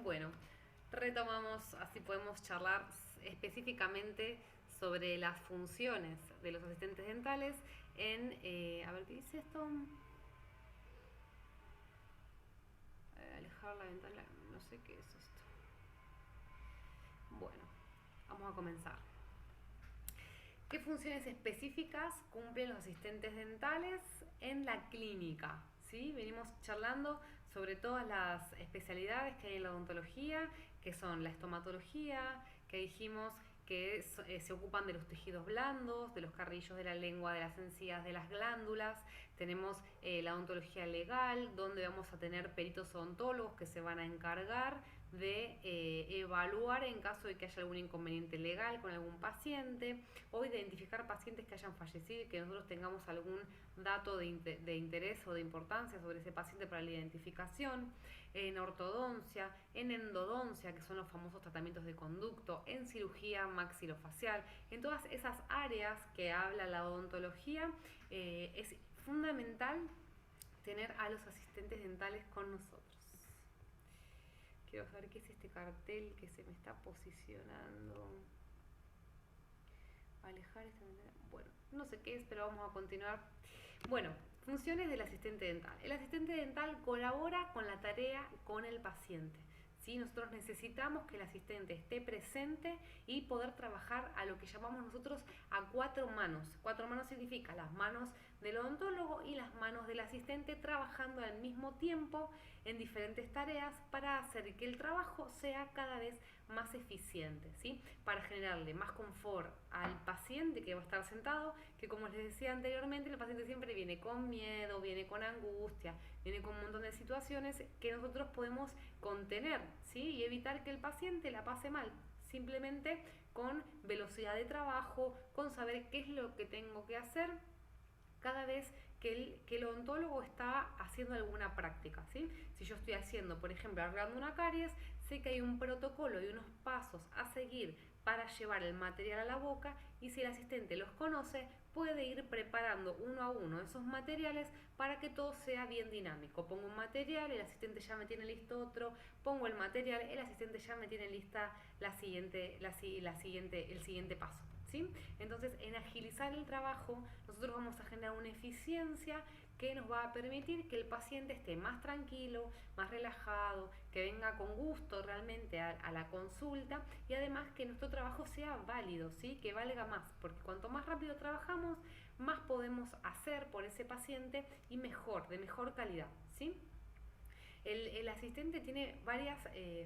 Bueno, retomamos, así podemos charlar específicamente sobre las funciones de los asistentes dentales a ver, ¿qué dice esto? Alejar la ventana, no sé qué es esto. Bueno, vamos a comenzar. ¿Qué funciones específicas cumplen los asistentes dentales en la clínica? ¿Sí? Venimos charlando sobre todas las especialidades que hay en la odontología, que son la estomatología, que dijimos que se ocupan de los tejidos blandos, de los carrillos de la lengua, de las encías, de las glándulas. Tenemos la odontología legal, donde vamos a tener peritos odontólogos que se van a encargar de evaluar en caso de que haya algún inconveniente legal con algún paciente o identificar pacientes que hayan fallecido y que nosotros tengamos algún dato de interés o de importancia sobre ese paciente para la identificación. En ortodoncia, en endodoncia, que son los famosos tratamientos de conducto, en cirugía maxilofacial, en todas esas áreas que habla la odontología, es fundamental tener a los asistentes dentales con nosotros. Quiero saber qué es este cartel que se me está posicionando. Alejar esta manera. Bueno, no sé qué es, pero vamos a continuar. Bueno, funciones del asistente dental. El asistente dental colabora con la tarea con el paciente. ¿Sí? Nosotros necesitamos que el asistente esté presente y poder trabajar a lo que llamamos nosotros a cuatro manos. Cuatro manos significa las manos del odontólogo y las manos del asistente trabajando al mismo tiempo en diferentes tareas para hacer que el trabajo sea cada vez más eficiente, ¿sí? Para generarle más confort al paciente que va a estar sentado, que como les decía anteriormente, el paciente siempre viene con miedo, viene con angustia, viene con un montón de situaciones que nosotros podemos contener, ¿sí? Y evitar que el paciente la pase mal, simplemente con velocidad de trabajo, con saber qué es lo que tengo que hacer cada vez que el odontólogo está haciendo alguna práctica, ¿sí? Si yo estoy haciendo, por ejemplo, arreglando una caries, sé que hay un protocolo y unos pasos a seguir para llevar el material a la boca y si el asistente los conoce, puede ir preparando uno a uno esos materiales para que todo sea bien dinámico. Pongo un material, el asistente ya me tiene listo otro, pongo el material, el asistente ya me tiene lista el siguiente paso. ¿Sí? Entonces, en agilizar el trabajo, nosotros vamos a generar una eficiencia que nos va a permitir que el paciente esté más tranquilo, más relajado, que venga con gusto realmente a la consulta y además que nuestro trabajo sea válido, ¿sí? Que valga más, porque cuanto más rápido trabajamos, más podemos hacer por ese paciente y mejor, de mejor calidad, ¿sí? El asistente tiene varias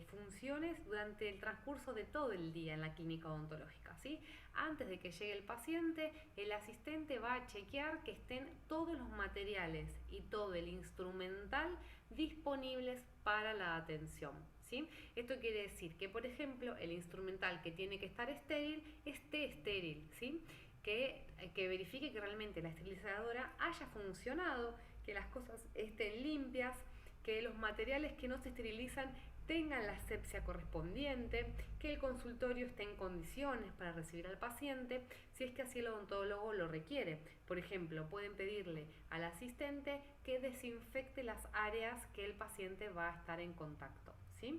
funciones durante el transcurso de todo el día en la clínica odontológica, ¿sí? Antes de que llegue el paciente, el asistente va a chequear que estén todos los materiales y todo el instrumental disponibles para la atención, ¿sí? Esto quiere decir que, por ejemplo, el instrumental que tiene que estar estéril, esté estéril, ¿sí? Que verifique que realmente la esterilizadora haya funcionado, que las cosas estén limpias, que los materiales que no se esterilizan tengan la asepsia correspondiente, que el consultorio esté en condiciones para recibir al paciente, si es que así el odontólogo lo requiere. Por ejemplo, pueden pedirle al asistente que desinfecte las áreas que el paciente va a estar en contacto, ¿sí?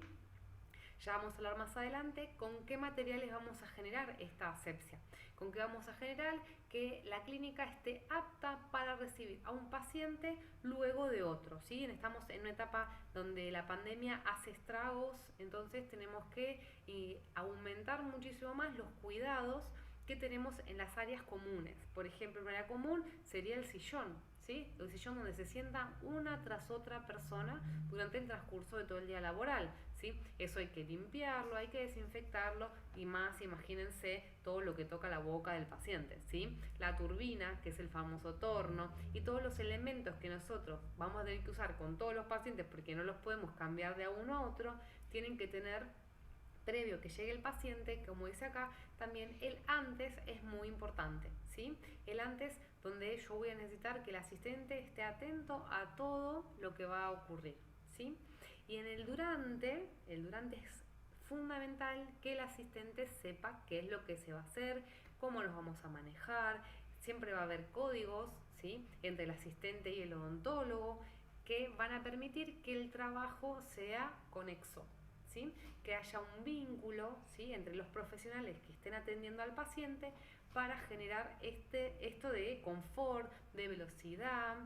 Ya vamos a hablar más adelante con qué materiales vamos a generar esta asepsia, con qué vamos a generar que la clínica esté apta para recibir a un paciente luego de otro, ¿sí? Estamos en una etapa donde la pandemia hace estragos, entonces tenemos que aumentar muchísimo más los cuidados que tenemos en las áreas comunes. Por ejemplo, un área común sería el sillón, ¿sí? El sillón donde se sientan una tras otra persona durante el transcurso de todo el día laboral, ¿sí? Eso hay que limpiarlo, hay que desinfectarlo y más, imagínense todo lo que toca la boca del paciente, ¿sí? La turbina, que es el famoso torno, y todos los elementos que nosotros vamos a tener que usar con todos los pacientes porque no los podemos cambiar de a uno a otro, tienen que tener previo que llegue el paciente, como dice acá, también el antes es muy importante, ¿sí? El antes donde yo voy a necesitar que el asistente esté atento a todo lo que va a ocurrir, ¿sí? Y en el durante es fundamental que el asistente sepa qué es lo que se va a hacer, cómo los vamos a manejar, siempre va a haber códigos, ¿sí? Entre el asistente y el odontólogo que van a permitir que el trabajo sea conexo, ¿sí? Que haya un vínculo, ¿sí? Entre los profesionales que estén atendiendo al paciente para generar esto de confort, de velocidad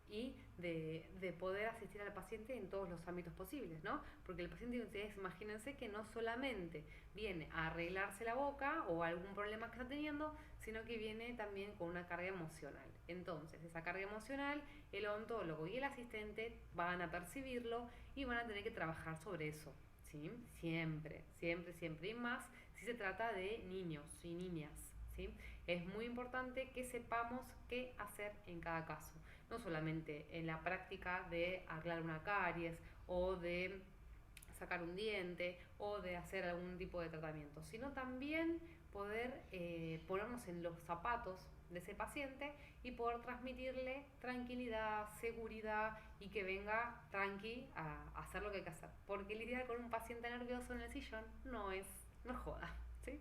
y de poder asistir al paciente en todos los ámbitos posibles, ¿no? Porque el paciente, ustedes imagínense que no solamente viene a arreglarse la boca o algún problema que está teniendo, sino que viene también con una carga emocional. Entonces, esa carga emocional, el odontólogo y el asistente van a percibirlo y van a tener que trabajar sobre eso, ¿sí? Siempre, siempre, siempre. Y más si se trata de niños y niñas, ¿sí? Es muy importante que sepamos qué hacer en cada caso. No solamente en la práctica de arreglar una caries o de sacar un diente o de hacer algún tipo de tratamiento, sino también poder ponernos en los zapatos de ese paciente y poder transmitirle tranquilidad, seguridad y que venga tranqui a hacer lo que hay que hacer. Porque lidiar con un paciente nervioso en el sillón no es joda, ¿sí?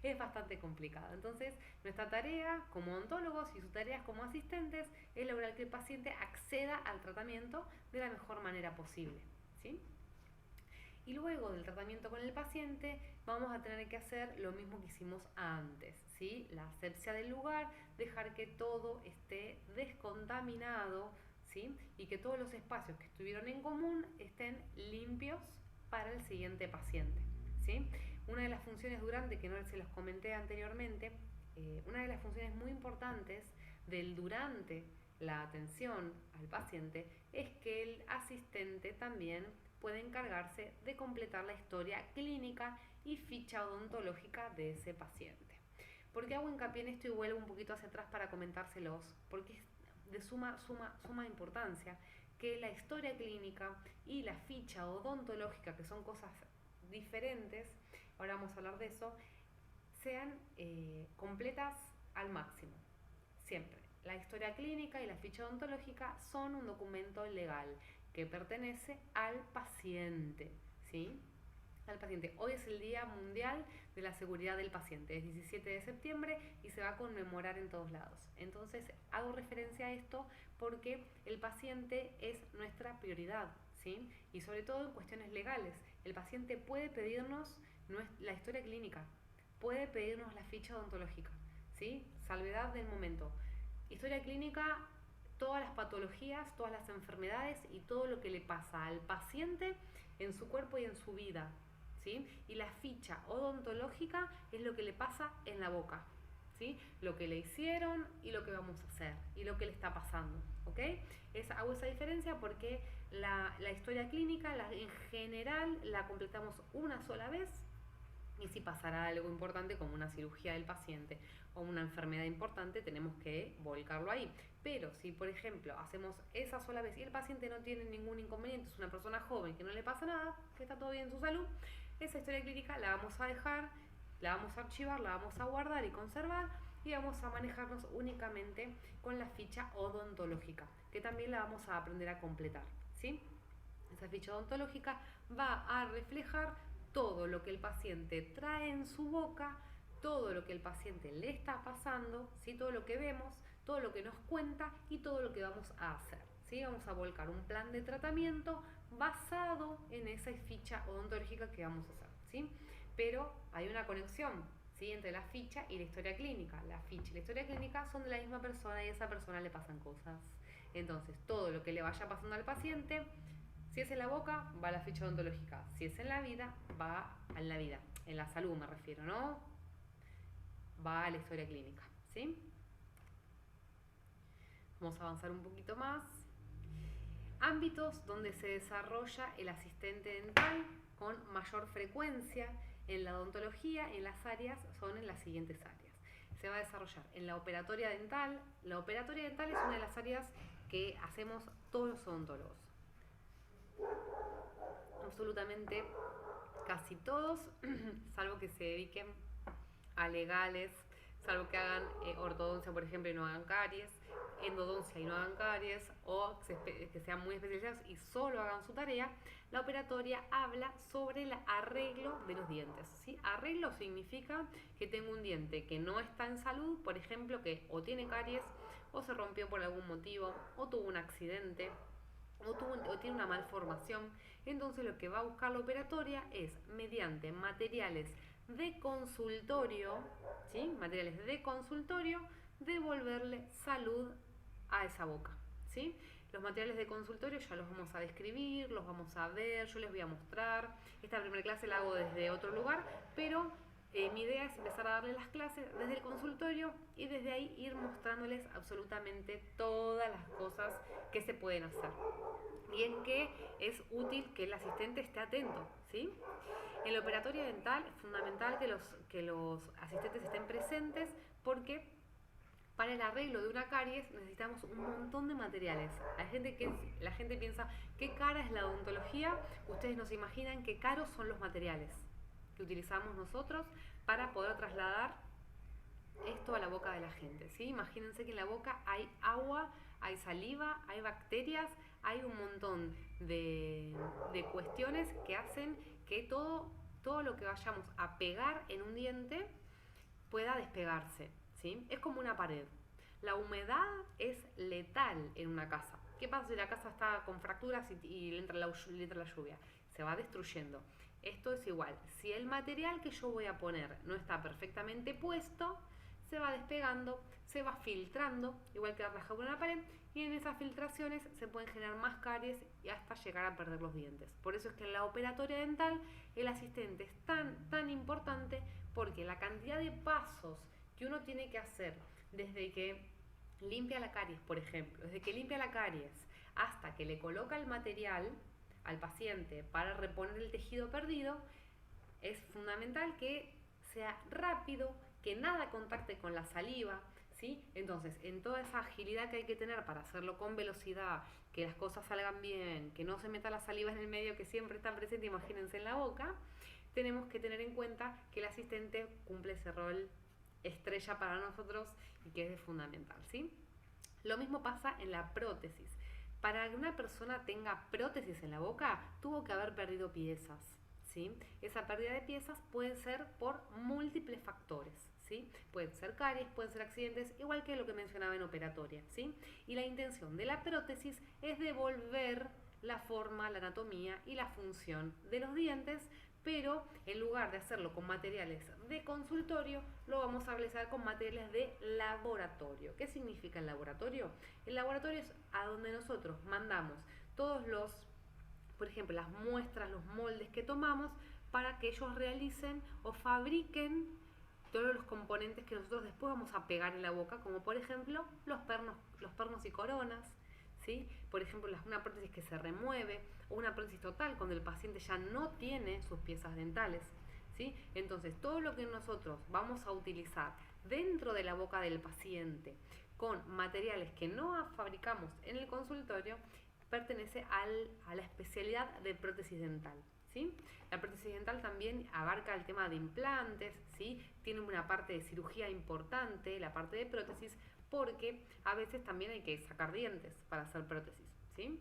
Es bastante complicado. Entonces, nuestra tarea como odontólogos y sus tareas como asistentes es lograr que el paciente acceda al tratamiento de la mejor manera posible, ¿sí? Y luego del tratamiento con el paciente vamos a tener que hacer lo mismo que hicimos antes, ¿sí? La asepsia del lugar, dejar que todo esté descontaminado, ¿sí? Y que todos los espacios que estuvieron en común estén limpios para el siguiente paciente, ¿sí? Una de las funciones durante, que no se los comenté anteriormente, una de las funciones muy importantes del durante la atención al paciente es que el asistente también puede encargarse de completar la historia clínica y ficha odontológica de ese paciente. ¿Por qué hago hincapié en esto y vuelvo un poquito hacia atrás para comentárselos? Porque es de suma importancia que la historia clínica y la ficha odontológica, que son cosas diferentes, ahora vamos a hablar de eso, sean completas al máximo, siempre. La historia clínica y la ficha odontológica son un documento legal que pertenece al paciente, ¿sí? Al paciente. Hoy es el Día Mundial de la Seguridad del Paciente, es 17 de septiembre y se va a conmemorar en todos lados. Entonces hago referencia a esto porque el paciente es nuestra prioridad, ¿sí? Y sobre todo en cuestiones legales. El paciente puede pedirnos la historia clínica, puede pedirnos la ficha odontológica, ¿sí? Salvedad del momento. Historia clínica, todas las patologías, todas las enfermedades y todo lo que le pasa al paciente en su cuerpo y en su vida, ¿sí? Y la ficha odontológica es lo que le pasa en la boca, ¿sí? Lo que le hicieron y lo que vamos a hacer y lo que le está pasando, ¿ok? Hago esa diferencia porque la historia clínica en general la completamos una sola vez. Y si pasará algo importante como una cirugía del paciente o una enfermedad importante, tenemos que volcarlo ahí. Pero si, por ejemplo, hacemos esa sola vez y el paciente no tiene ningún inconveniente, es una persona joven que no le pasa nada, que está todo bien en su salud, esa historia clínica la vamos a dejar, la vamos a archivar, la vamos a guardar y conservar y vamos a manejarnos únicamente con la ficha odontológica, que también la vamos a aprender a completar, ¿sí? Esa ficha odontológica va a reflejar todo lo que el paciente trae en su boca, todo lo que el paciente le está pasando, ¿sí? Todo lo que vemos, todo lo que nos cuenta y todo lo que vamos a hacer, ¿sí? Vamos a volcar un plan de tratamiento basado en esa ficha odontológica que vamos a hacer, ¿sí? Pero hay una conexión, ¿sí? Entre la ficha y la historia clínica. La ficha y la historia clínica son de la misma persona y a esa persona le pasan cosas. Entonces, todo lo que le vaya pasando al paciente, si es en la boca, va a la ficha odontológica. Si es en la vida, va a la vida. En la salud me refiero, ¿no? Va a la historia clínica, ¿sí? Vamos a avanzar un poquito más. Ámbitos donde se desarrolla el asistente dental con mayor frecuencia en la odontología, en las áreas, son en las siguientes áreas. Se va a desarrollar en la operatoria dental. La operatoria dental es una de las áreas que hacemos todos los odontólogos. Absolutamente casi todos, salvo que se dediquen a legales, salvo que hagan ortodoncia, por ejemplo, y no hagan caries, endodoncia y no hagan caries, o que sean muy especializados y solo hagan su tarea. La operatoria habla sobre el arreglo de los dientes, ¿sí? Arreglo significa que tengo un diente que no está en salud, por ejemplo, que o tiene caries, o se rompió por algún motivo, o tuvo un accidente, o tiene una malformación. Entonces lo que va a buscar la operatoria es, mediante materiales de consultorio, ¿sí? Materiales de consultorio, devolverle salud a esa boca, ¿sí? Los materiales de consultorio ya los vamos a describir, los vamos a ver, yo les voy a mostrar. Esta primera clase la hago desde otro lugar, pero mi idea es empezar a darles las clases desde el consultorio y desde ahí ir mostrándoles absolutamente todas las cosas que se pueden hacer. Y en qué es útil que el asistente esté atento, ¿sí? En la operatoria dental es fundamental que los asistentes estén presentes porque para el arreglo de una caries necesitamos un montón de materiales. La gente piensa, ¿qué cara es la odontología? Ustedes no se imaginan qué caros son los materiales que utilizamos nosotros para poder trasladar esto a la boca de la gente, ¿sí? Imagínense que en la boca hay agua, hay saliva, hay bacterias, hay un montón de cuestiones que hacen que todo lo que vayamos a pegar en un diente pueda despegarse, ¿sí? Es como una pared. La humedad es letal en una casa. ¿Qué pasa si la casa está con fracturas y le entra la lluvia? Se va destruyendo. Esto es igual. Si el material que yo voy a poner no está perfectamente puesto, se va despegando, se va filtrando, igual que la rajadura en la pared, y en esas filtraciones se pueden generar más caries y hasta llegar a perder los dientes. Por eso es que en la operatoria dental el asistente es tan importante, porque la cantidad de pasos que uno tiene que hacer desde que limpia la caries, por ejemplo, desde que limpia la caries hasta que le coloca el material al paciente para reponer el tejido perdido, es fundamental que sea rápido, que nada contacte con la saliva, ¿sí? Entonces, en toda esa agilidad que hay que tener para hacerlo con velocidad, que las cosas salgan bien, que no se meta la saliva en el medio que siempre está presente, imagínense, en la boca, tenemos que tener en cuenta que el asistente cumple ese rol estrella para nosotros y que es fundamental, ¿sí? Lo mismo pasa en la prótesis. Para que una persona tenga prótesis en la boca, tuvo que haber perdido piezas, ¿sí? Esa pérdida de piezas puede ser por múltiples factores, ¿sí? Pueden ser caries, pueden ser accidentes, igual que lo que mencionaba en operatoria, ¿sí? Y la intención de la prótesis es devolver la forma, la anatomía y la función de los dientes, pero en lugar de hacerlo con materiales de consultorio, lo vamos a realizar con materiales de laboratorio. ¿Qué significa el laboratorio? El laboratorio es a donde nosotros mandamos todos los, por ejemplo, las muestras, los moldes que tomamos para que ellos realicen o fabriquen todos los componentes que nosotros después vamos a pegar en la boca, como por ejemplo los pernos y coronas, ¿sí? Por ejemplo, una prótesis que se remueve o una prótesis total cuando el paciente ya no tiene sus piezas dentales, ¿sí? Entonces, todo lo que nosotros vamos a utilizar dentro de la boca del paciente con materiales que no fabricamos en el consultorio pertenece a la especialidad de prótesis dental, ¿sí? La prótesis dental también abarca el tema de implantes, ¿sí? Tiene una parte de cirugía importante, la parte de prótesis, porque a veces también hay que sacar dientes para hacer prótesis, ¿sí?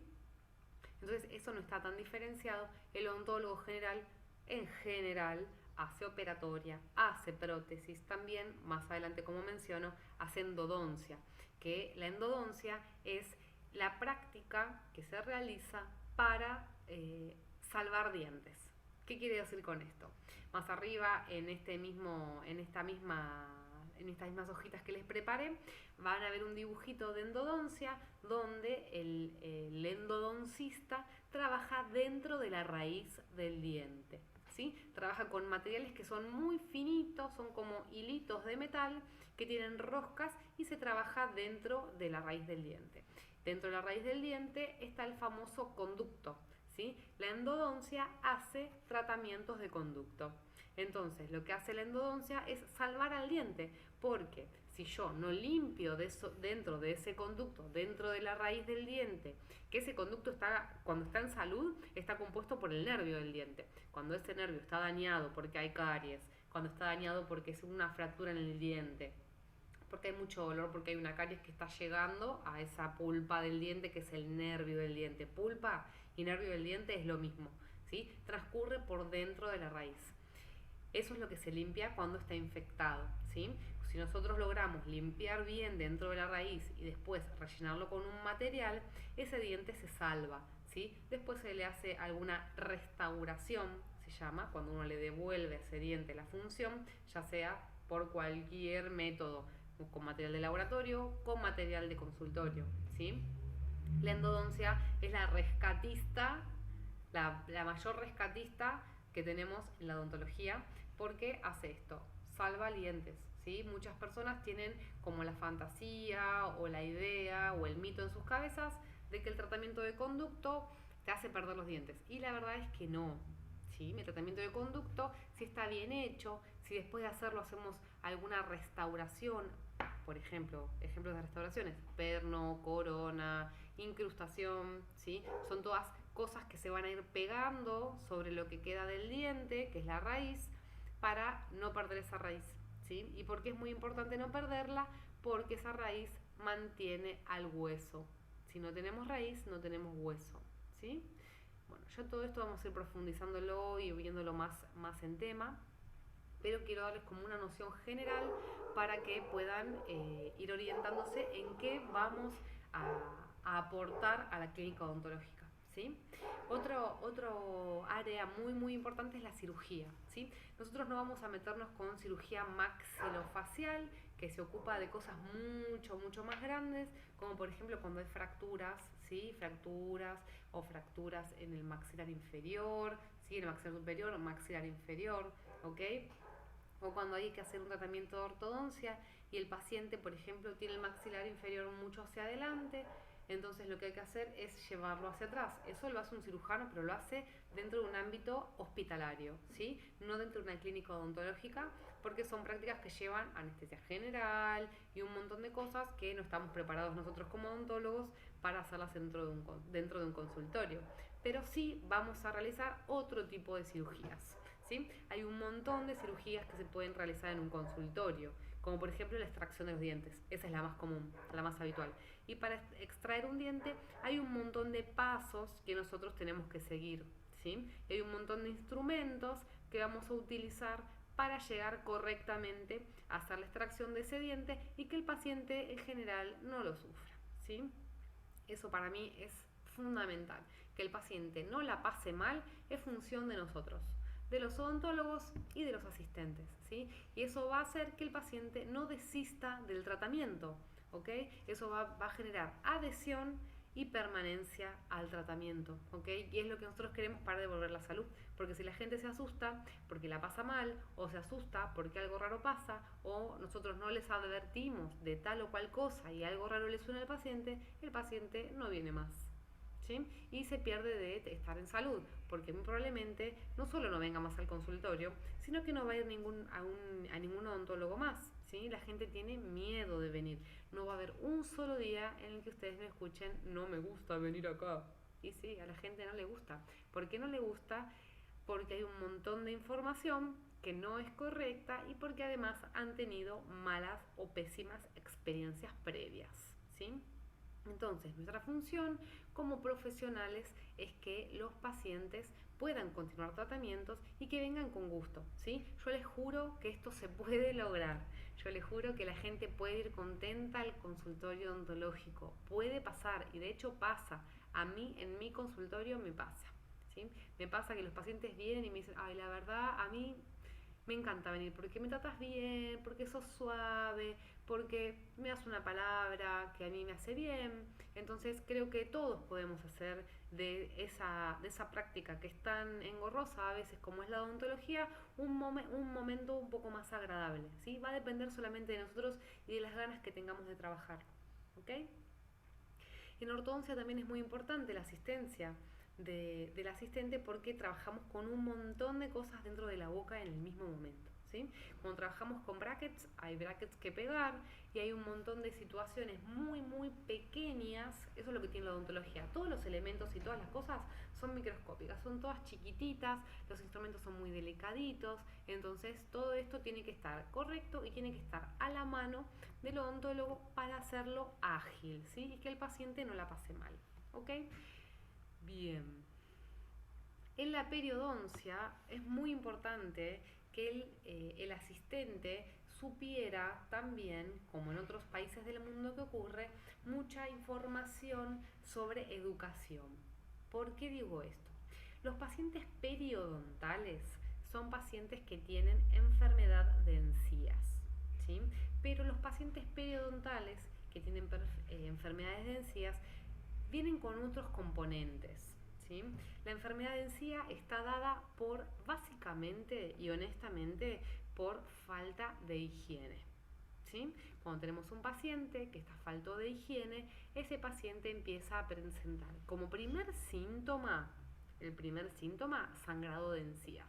Entonces eso no está tan diferenciado. El odontólogo en general, hace operatoria, hace prótesis, también, más adelante como menciono, hace endodoncia, que la endodoncia es la práctica que se realiza para salvar dientes. ¿Qué quiere decir con esto? Más arriba, en estas mismas hojitas que les preparé, van a ver un dibujito de endodoncia donde el endodoncista trabaja dentro de la raíz del diente, ¿sí? Trabaja con materiales que son muy finitos, son como hilitos de metal que tienen roscas y se trabaja dentro de la raíz del diente. Dentro de la raíz del diente está el famoso conducto, ¿sí? La endodoncia hace tratamientos de conducto. Entonces, lo que hace la endodoncia es salvar al diente, porque si yo no limpio dentro de ese conducto, dentro de la raíz del diente, que ese conducto cuando está en salud, está compuesto por el nervio del diente. Cuando ese nervio está dañado porque hay caries, cuando está dañado porque es una fractura en el diente, porque hay mucho dolor, porque hay una caries que está llegando a esa pulpa del diente, que es el nervio del diente. Pulpa y nervio del diente es lo mismo, ¿sí? Transcurre por dentro de la raíz. Eso es lo que se limpia cuando está infectado, ¿sí? si nosotros logramos limpiar bien dentro de la raíz y después rellenarlo con un material, ese diente se salva, ¿sí? Después se le hace alguna restauración, se llama, cuando uno le devuelve a ese diente la función, ya sea por cualquier método, con material de laboratorio, con material de consultorio, ¿sí? La endodoncia es la rescatista, la mayor rescatista que tenemos en la odontología, porque hace esto, salva dientes, ¿sí? Muchas personas tienen como la fantasía o la idea o el mito en sus cabezas de que el tratamiento de conducto te hace perder los dientes, y la verdad es que no, ¿sí? El tratamiento de conducto, si está bien hecho, si después de hacerlo hacemos alguna restauración, por ejemplo, ejemplos de restauraciones, perno, corona, incrustación, ¿sí? Son todas cosas que se van a ir pegando sobre lo que queda del diente, que es la raíz, para no perder esa raíz, ¿sí? ¿Y por qué es muy importante no perderla? Porque esa raíz mantiene al hueso. Si no tenemos raíz, no tenemos hueso, ¿sí? Bueno, ya todo esto vamos a ir profundizándolo y viéndolo más en tema, pero quiero darles como una noción general para que puedan ir orientándose en qué vamos a aportar a la clínica odontológica, ¿sí? Otro área muy importante es la cirugía, ¿sí? Nosotros no vamos a meternos con cirugía maxilofacial, que se ocupa de cosas mucho más grandes, como por ejemplo cuando hay fracturas, ¿sí? Fracturas o fracturas en el maxilar inferior, ¿sí? En el maxilar superior o maxilar inferior, ¿ok? O cuando hay que hacer un tratamiento de ortodoncia y el paciente, por ejemplo, tiene el maxilar inferior mucho hacia adelante, entonces lo que hay que hacer es llevarlo hacia atrás. Eso lo hace un cirujano, pero lo hace dentro de un ámbito hospitalario, ¿sí? No dentro de una clínica odontológica, porque son prácticas que llevan anestesia general y un montón de cosas que no estamos preparados nosotros como odontólogos para hacerlas dentro de un consultorio. Pero sí vamos a realizar otro tipo de cirugías, ¿sí? Hay un montón de cirugías que se pueden realizar en un consultorio, como por ejemplo la extracción de los dientes. Esa es la más común, la más habitual. Y para extraer un diente hay un montón de pasos que nosotros tenemos que seguir, ¿sí? Y hay un montón de instrumentos que vamos a utilizar para llegar correctamente a hacer la extracción de ese diente y que el paciente en general no lo sufra, ¿sí? Eso para mí es fundamental. Que el paciente no la pase mal es función de nosotros, de los odontólogos y de los asistentes, ¿sí? Y eso va a hacer que el paciente no desista del tratamiento, ¿ok? Eso va a generar adhesión y permanencia al tratamiento, ¿ok? Y es lo que nosotros queremos para devolver la salud, porque si la gente se asusta porque la pasa mal, o se asusta porque algo raro pasa, o nosotros no les advertimos de tal o cual cosa y algo raro le suena al paciente, el paciente no viene más, ¿sí? Y se pierde de estar en salud, porque muy probablemente no solo no venga más al consultorio, sino que no va a ir a ningún odontólogo más, ¿sí? La gente tiene miedo de venir. No va a haber un solo día en el que ustedes me escuchen, no me gusta venir acá. Y sí, a la gente no le gusta. ¿Por qué no le gusta? Porque hay un montón de información que no es correcta y porque además han tenido malas o pésimas experiencias previas, ¿sí? Entonces, nuestra función como profesionales es que los pacientes puedan continuar tratamientos y que vengan con gusto, ¿sí? Yo les juro que esto se puede lograr. Yo les juro que la gente puede ir contenta al consultorio odontológico. Puede pasar, y de hecho pasa. A mí, en mi consultorio me pasa, ¿sí? Me pasa que los pacientes vienen y me dicen, ay, la verdad, a mí me encanta venir porque me tratas bien, porque sos suave, porque me das una palabra que a mí me hace bien. Entonces creo que todos podemos hacer de esa práctica que es tan engorrosa a veces como es la odontología un momento un poco más agradable, ¿sí? Va a depender solamente de nosotros y de las ganas que tengamos de trabajar, ¿ok? En ortodoncia también es muy importante la asistencia del asistente, porque trabajamos con un montón de cosas dentro de la boca en el mismo momento, ¿sí? Cuando trabajamos con brackets, hay brackets que pegar y hay un montón de situaciones muy pequeñas. Eso es lo que tiene la odontología. Todos los elementos y todas las cosas son microscópicas, son todas chiquititas, los instrumentos son muy delicaditos, entonces todo esto tiene que estar correcto y tiene que estar a la mano del odontólogo para hacerlo ágil, ¿sí? Y que el paciente no la pase mal, ¿ok? Bien. En la periodoncia es muy importante que el asistente supiera también, como en otros países del mundo que ocurre, mucha información sobre educación. ¿Por qué digo esto? Los pacientes periodontales son pacientes que tienen enfermedad de encías, ¿sí? Pero los pacientes periodontales que tienen enfermedades de encías vienen con otros componentes, ¿sí? La enfermedad de encía está dada por, básicamente y honestamente, por falta de higiene, ¿sí? Cuando tenemos un paciente que está falto de higiene, ese paciente empieza a presentar como primer síntoma, el primer síntoma, sangrado de encías.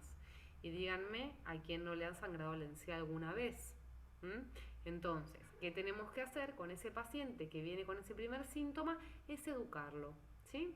Y díganme a quién no le han sangrado la encía alguna vez. Entonces, ¿qué tenemos que hacer con ese paciente que viene con ese primer síntoma? Es educarlo, ¿sí?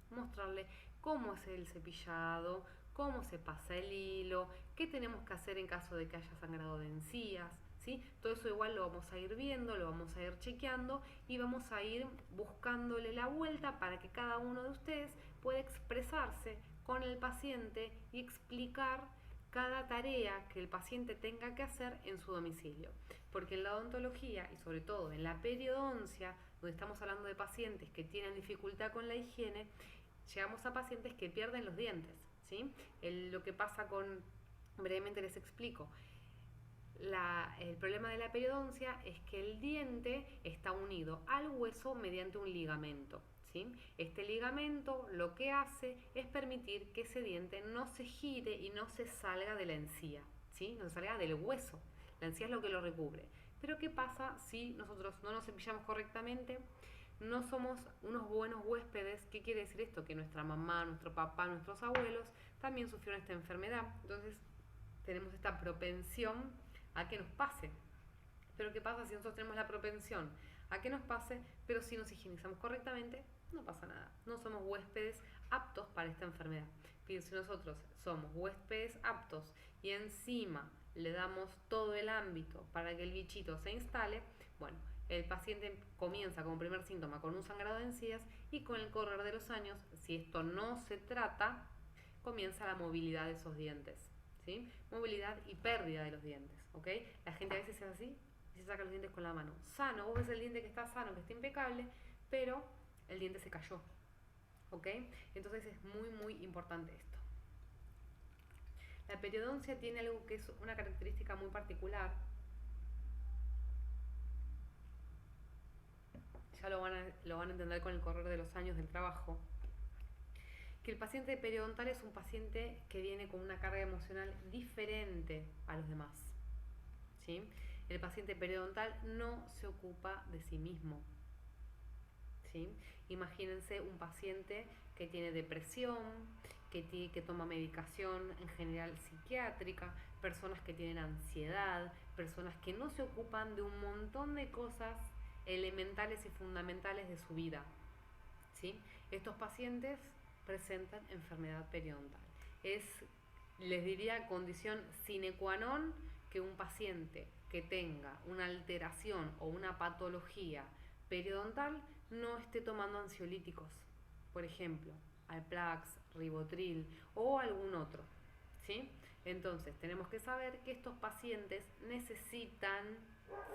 Mostrarle cómo es el cepillado, cómo se pasa el hilo, qué tenemos que hacer en caso de que haya sangrado de encías, ¿sí? Todo eso igual lo vamos a ir viendo, lo vamos a ir chequeando y vamos a ir buscándole la vuelta para que cada uno de ustedes pueda expresarse con el paciente y explicar cada tarea que el paciente tenga que hacer en su domicilio. Porque en la odontología y sobre todo en la periodoncia, donde estamos hablando de pacientes que tienen dificultad con la higiene, llegamos a pacientes que pierden los dientes, ¿sí? Lo que pasa con, brevemente les explico, el problema de la periodoncia es que el diente está unido al hueso mediante un ligamento, ¿sí? Este ligamento lo que hace es permitir que ese diente no se gire y no se salga de la encía, ¿sí? No se salga del hueso. La encía es lo que lo recubre. Pero ¿qué pasa si nosotros no nos cepillamos correctamente? No somos unos buenos huéspedes. ¿Qué quiere decir esto? Que nuestra mamá, nuestro papá, nuestros abuelos también sufrieron esta enfermedad. Entonces tenemos esta propensión a que nos pase. Pero ¿qué pasa si nosotros tenemos la propensión a que nos pase, pero si nos higienizamos correctamente, no pasa nada? No somos huéspedes aptos para esta enfermedad. Pero si nosotros somos huéspedes aptos y encima le damos todo el ámbito para que el bichito se instale, bueno, el paciente comienza como primer síntoma con un sangrado de encías y con el correr de los años, si esto no se trata, comienza la movilidad de esos dientes, ¿sí? Movilidad y pérdida de los dientes, ¿ok? La gente a veces es así y se saca los dientes con la mano. Sano, vos ves el diente que está sano, que está impecable, pero el diente se cayó, ¿ok? Entonces es muy, muy importante esto. La periodoncia tiene algo que es una característica muy particular. Ya lo van a entender con el correr de los años del trabajo. Que el paciente periodontal es un paciente que viene con una carga emocional diferente a los demás, ¿sí? El paciente periodontal no se ocupa de sí mismo, ¿sí? Imagínense un paciente que tiene depresión, que toma medicación en general psiquiátrica, personas que tienen ansiedad, personas que no se ocupan de un montón de cosas elementales y fundamentales de su vida, ¿sí? Estos pacientes presentan enfermedad periodontal. Es, les diría, condición sine qua non que un paciente que tenga una alteración o una patología periodontal no esté tomando ansiolíticos, por ejemplo, Alplax, Ribotril o algún otro, ¿sí? Entonces tenemos que saber que estos pacientes necesitan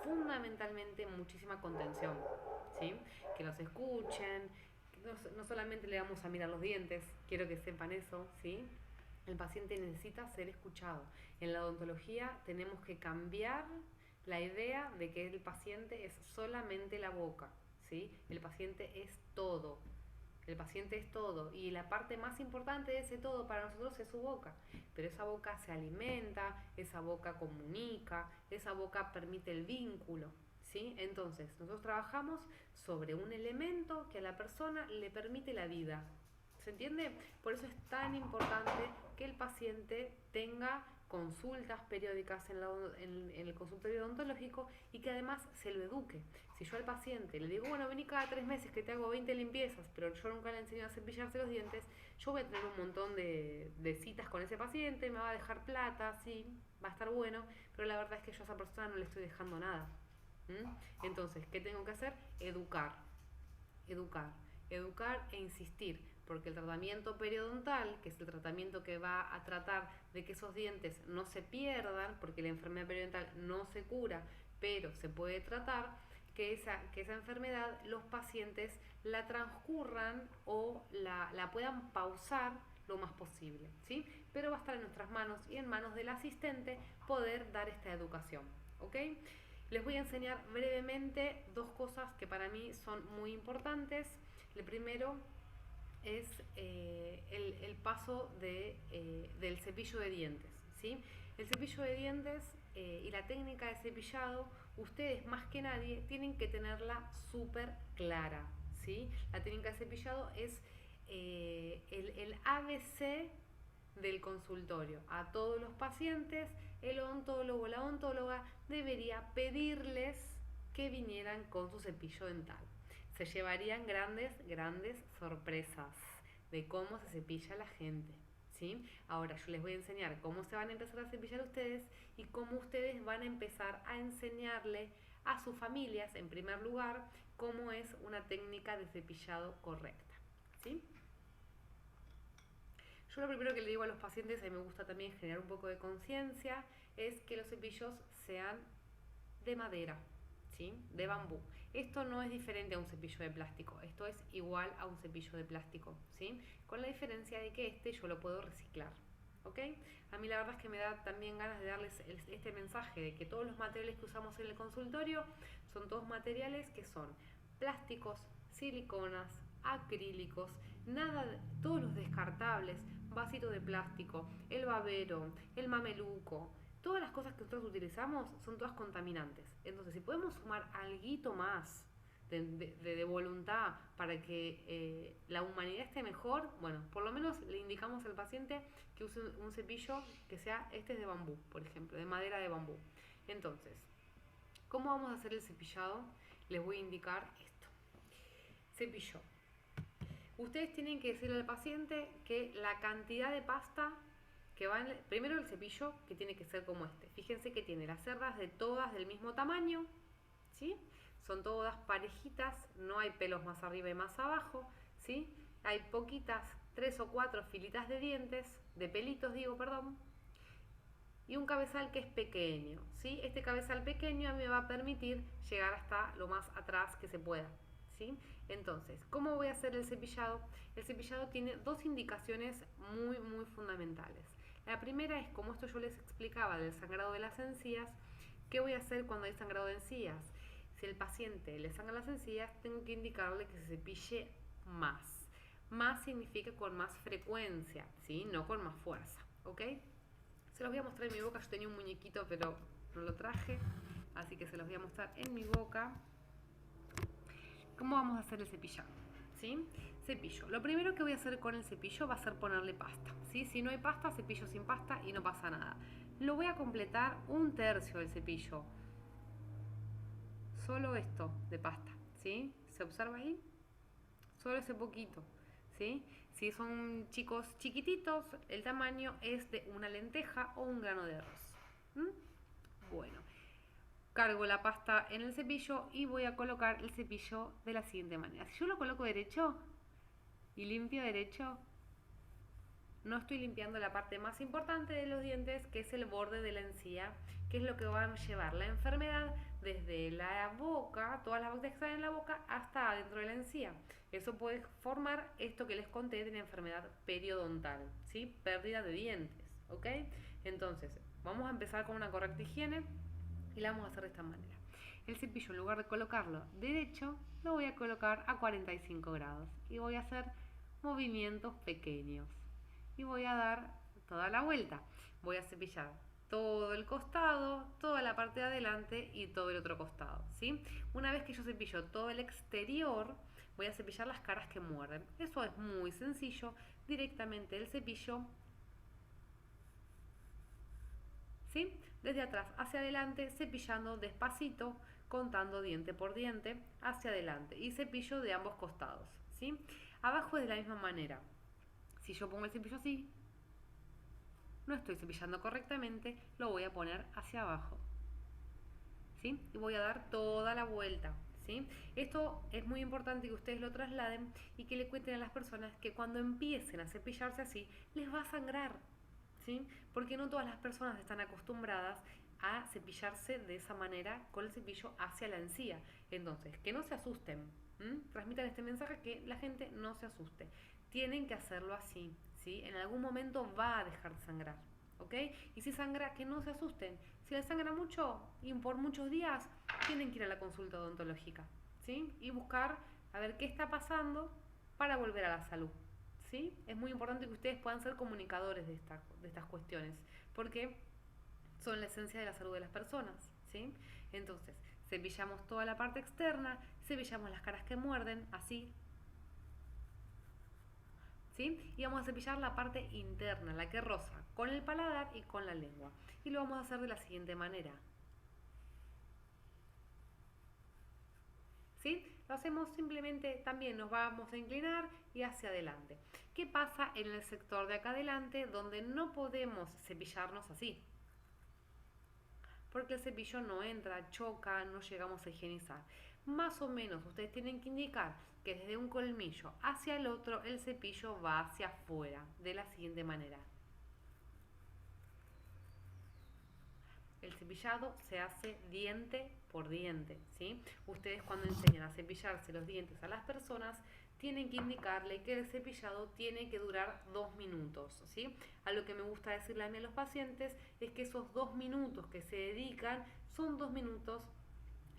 fundamentalmente muchísima contención, ¿sí? Que los escuchen, no solamente le vamos a mirar los dientes, quiero que sepan eso, ¿sí? El paciente necesita ser escuchado. En la odontología tenemos que cambiar la idea de que el paciente es solamente la boca, ¿sí? El paciente es todo. El paciente es todo y la parte más importante de ese todo para nosotros es su boca. Pero esa boca se alimenta, esa boca comunica, esa boca permite el vínculo, ¿sí? Entonces, nosotros trabajamos sobre un elemento que a la persona le permite la vida. ¿Se entiende? Por eso es tan importante que el paciente tenga consultas periódicas en el consultorio odontológico y que además se lo eduque. Si yo al paciente le digo, bueno, vení cada 3 meses que te hago 20 limpiezas, pero yo nunca le enseño a cepillarse los dientes, yo voy a tener un montón de citas con ese paciente, me va a dejar plata, sí, va a estar bueno, pero la verdad es que yo a esa persona no le estoy dejando nada. Entonces, ¿qué tengo que hacer? Educar e insistir. porque el tratamiento periodontal, que es el tratamiento que va a tratar de que esos dientes no se pierdan, porque la enfermedad periodontal no se cura, pero se puede tratar, que esa enfermedad los pacientes la transcurran o la puedan pausar lo más posible, ¿sí? Pero va a estar en nuestras manos y en manos del asistente poder dar esta educación, ¿ok? Les voy a enseñar brevemente dos cosas que para mí son muy importantes. El primero es el paso del cepillo de dientes, ¿sí? El cepillo de dientes y la técnica de cepillado, ustedes más que nadie tienen que tenerla súper clara, ¿sí? La técnica de cepillado es el ABC del consultorio. A todos los pacientes, el odontólogo o la odontóloga debería pedirles que vinieran con su cepillo dental. Se llevarían grandes sorpresas de cómo se cepilla la gente, ¿sí? Ahora yo les voy a enseñar cómo se van a empezar a cepillar ustedes y cómo ustedes van a empezar a enseñarle a sus familias, en primer lugar, cómo es una técnica de cepillado correcta, ¿sí? Yo lo primero que le digo a los pacientes, a mí me gusta también generar un poco de conciencia, es que los cepillos sean de madera, ¿sí? De bambú. Esto no es diferente a un cepillo de plástico, esto es igual a un cepillo de plástico, ¿sí? Con la diferencia de que yo lo puedo reciclar, ¿ok? A mí la verdad es que me da también ganas de darles este mensaje de que todos los materiales que usamos en el consultorio son todos materiales que son plásticos, siliconas, acrílicos, todos los descartables, vasito de plástico, el babero, el mameluco, todas las cosas que nosotros utilizamos son todas contaminantes. Entonces, si podemos sumar algo más de voluntad para que la humanidad esté mejor, bueno, por lo menos le indicamos al paciente que use un cepillo que sea de bambú, por ejemplo, de madera de bambú. Entonces, ¿cómo vamos a hacer el cepillado? Les voy a indicar esto. Cepillo. Ustedes tienen que decirle al paciente que la cantidad de pasta que va primero el cepillo, que tiene que ser como este. Fíjense que tiene las cerdas de todas del mismo tamaño, ¿sí? Son todas parejitas, no hay pelos más arriba y más abajo, ¿sí? Hay poquitas, 3 o 4 filitas de dientes, de pelitos digo, perdón, y un cabezal que es pequeño, ¿sí? Este cabezal pequeño me va a permitir llegar hasta lo más atrás que se pueda, ¿sí? Entonces, ¿cómo voy a hacer el cepillado? El cepillado tiene dos indicaciones muy fundamentales. La primera es, como esto yo les explicaba del sangrado de las encías, ¿qué voy a hacer cuando hay sangrado de encías? Si el paciente le sangra las encías, tengo que indicarle que se cepille más. Más significa con más frecuencia, ¿sí? No con más fuerza, ¿ok? Se los voy a mostrar en mi boca. Yo tenía un muñequito, pero no lo traje, así que se los voy a mostrar en mi boca. ¿Cómo vamos a hacer el cepillado? ¿Sí? Cepillo. Lo primero que voy a hacer con el cepillo va a ser ponerle pasta, ¿sí? Si no hay pasta, cepillo sin pasta y no pasa nada. Lo voy a completar 1/3 del cepillo. Solo esto de pasta, ¿sí? ¿Se observa ahí? Solo ese poquito, ¿sí? Si son chicos chiquititos, el tamaño es de una lenteja o un grano de arroz. Bueno, cargo la pasta en el cepillo y voy a colocar el cepillo de la siguiente manera. Si yo lo coloco derecho y limpio derecho, no estoy limpiando la parte más importante de los dientes, que es el borde de la encía, que es lo que va a llevar la enfermedad desde la boca, todas las bacterias que están en la boca, hasta adentro de la encía. Eso puede formar esto que les conté de la enfermedad periodontal, ¿sí? Pérdida de dientes, ¿ok? Entonces, vamos a empezar con una correcta higiene y la vamos a hacer de esta manera. El cepillo, en lugar de colocarlo derecho, lo voy a colocar a 45 grados y voy a hacer movimientos pequeños y voy a dar toda la vuelta. Voy a cepillar todo el costado, toda la parte de adelante y todo el otro costado, ¿sí? Una vez que yo cepillo todo el exterior, voy a cepillar las caras que muerden. Eso es muy sencillo. Directamente el cepillo, ¿sí? Desde atrás hacia adelante, cepillando despacito, contando diente por diente, hacia adelante. Y cepillo de ambos costados, ¿sí? Abajo es de la misma manera. Si yo pongo el cepillo así, no estoy cepillando correctamente, lo voy a poner hacia abajo, ¿sí? Y voy a dar toda la vuelta, ¿sí? Esto es muy importante que ustedes lo trasladen y que le cuenten a las personas que cuando empiecen a cepillarse así, les va a sangrar, ¿sí? Porque no todas las personas están acostumbradas a cepillarse de esa manera con el cepillo hacia la encía. Entonces, que no se asusten, transmitan este mensaje, que la gente no se asuste. Tienen que hacerlo así, ¿sí? En algún momento va a dejar de sangrar, ¿ok? Y si sangra, que no se asusten. Si les sangra mucho y por muchos días, tienen que ir a la consulta odontológica, ¿sí? Y buscar a ver qué está pasando para volver a la salud, ¿sí? Es muy importante que ustedes puedan ser comunicadores de estas cuestiones, porque son la esencia de la salud de las personas, ¿sí? Entonces, cepillamos toda la parte externa, cepillamos las caras que muerden, así, ¿sí? Y vamos a cepillar la parte interna, la que roza, con el paladar y con la lengua. Y lo vamos a hacer de la siguiente manera, ¿sí? Lo hacemos simplemente, también nos vamos a inclinar y hacia adelante. ¿Qué pasa en el sector de acá adelante donde no podemos cepillarnos así? Porque el cepillo no entra, choca, no llegamos a higienizar. Más o menos ustedes tienen que indicar que desde un colmillo hacia el otro el cepillo va hacia afuera, de la siguiente manera. El cepillado se hace diente por diente, ¿sí? Ustedes cuando enseñan a cepillarse los dientes a las personas, tienen que indicarle que el cepillado tiene que durar 2 minutos, ¿sí? A lo que me gusta decirle a mí a los pacientes es que esos 2 minutos que se dedican son 2 minutos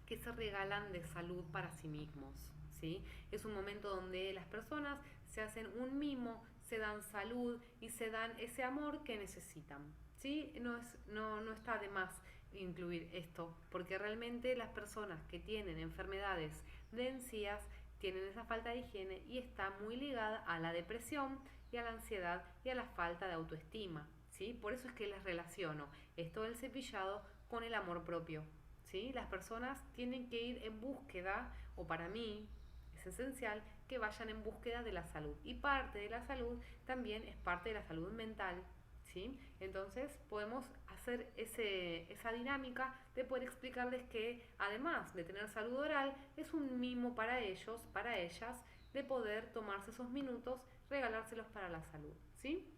que se regalan de salud para sí mismos, ¿sí? Es un momento donde las personas se hacen un mimo, se dan salud y se dan ese amor que necesitan, ¿sí? No está de más incluir esto, porque realmente las personas que tienen enfermedades de encías tienen esa falta de higiene y está muy ligada a la depresión y a la ansiedad y a la falta de autoestima, ¿sí? Por eso es que les relaciono esto del cepillado con el amor propio, ¿sí? Las personas tienen que ir en búsqueda, o para mí es esencial que vayan en búsqueda de la salud. Y parte de la salud también es parte de la salud mental, ¿sí? Entonces podemos hacer esa dinámica de poder explicarles que además de tener salud oral, es un mimo para ellos, para ellas, de poder tomarse esos minutos, regalárselos para la salud, ¿sí?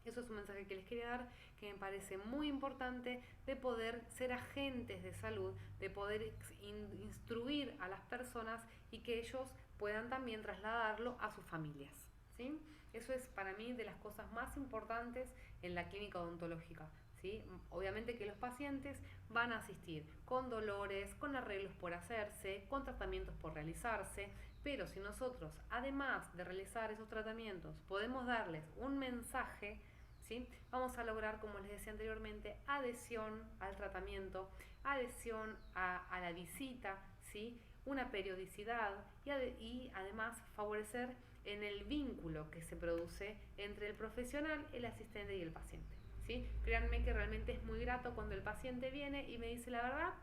Eso es un mensaje que les quería dar, que me parece muy importante, de poder ser agentes de salud, de poder instruir a las personas y que ellos puedan también trasladarlo a sus familias, ¿sí? Eso es para mí de las cosas más importantes en la clínica odontológica, ¿sí? Obviamente que los pacientes van a asistir con dolores, con arreglos por hacerse, con tratamientos por realizarse, pero si nosotros, además de realizar esos tratamientos, podemos darles un mensaje, ¿sí? Vamos a lograr, como les decía anteriormente, adhesión al tratamiento, adhesión a la visita, ¿sí? Una periodicidad y además favorecer en el vínculo que se produce entre el profesional, el asistente y el paciente, ¿sí? Créanme que realmente es muy grato cuando el paciente viene y me dice la verdad,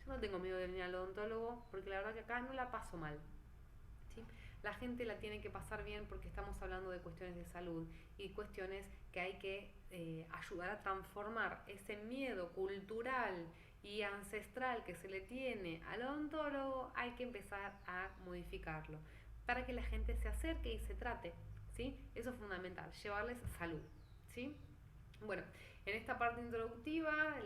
yo no tengo miedo de venir al odontólogo porque la verdad que acá no la paso mal, ¿sí? La gente la tiene que pasar bien porque estamos hablando de cuestiones de salud y cuestiones que hay que ayudar a transformar ese miedo cultural y ancestral que se le tiene al odontólogo, hay que empezar a modificarlo para que la gente se acerque y se trate, ¿sí? Eso es fundamental, llevarles salud, ¿sí? Bueno, en esta parte introductiva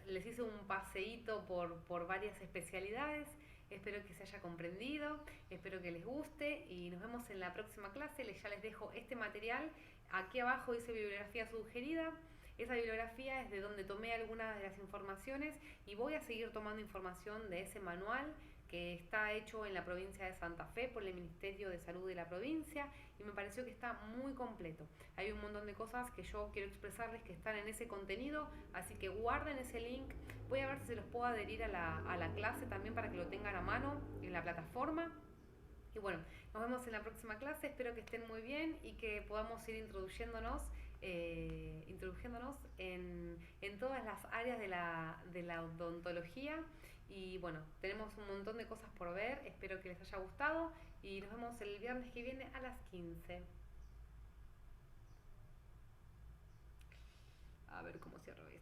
les hice un paseíto por varias especialidades. Espero que se haya comprendido, espero que les guste y nos vemos en la próxima clase. Ya les dejo este material. Aquí abajo dice bibliografía sugerida. Esa bibliografía es de donde tomé algunas de las informaciones y voy a seguir tomando información de ese manual que está hecho en la provincia de Santa Fe por el Ministerio de Salud de la provincia y me pareció que está muy completo. Hay un montón de cosas que yo quiero expresarles que están en ese contenido, así que guarden ese link. Voy a ver si se los puedo adherir a la clase también para que lo tengan a mano en la plataforma. Y bueno, nos vemos en la próxima clase, espero que estén muy bien y que podamos ir introduciéndonos en todas las áreas de la odontología. Y bueno, tenemos un montón de cosas por ver, espero que les haya gustado y nos vemos el viernes que viene a las 15. A ver cómo cierro.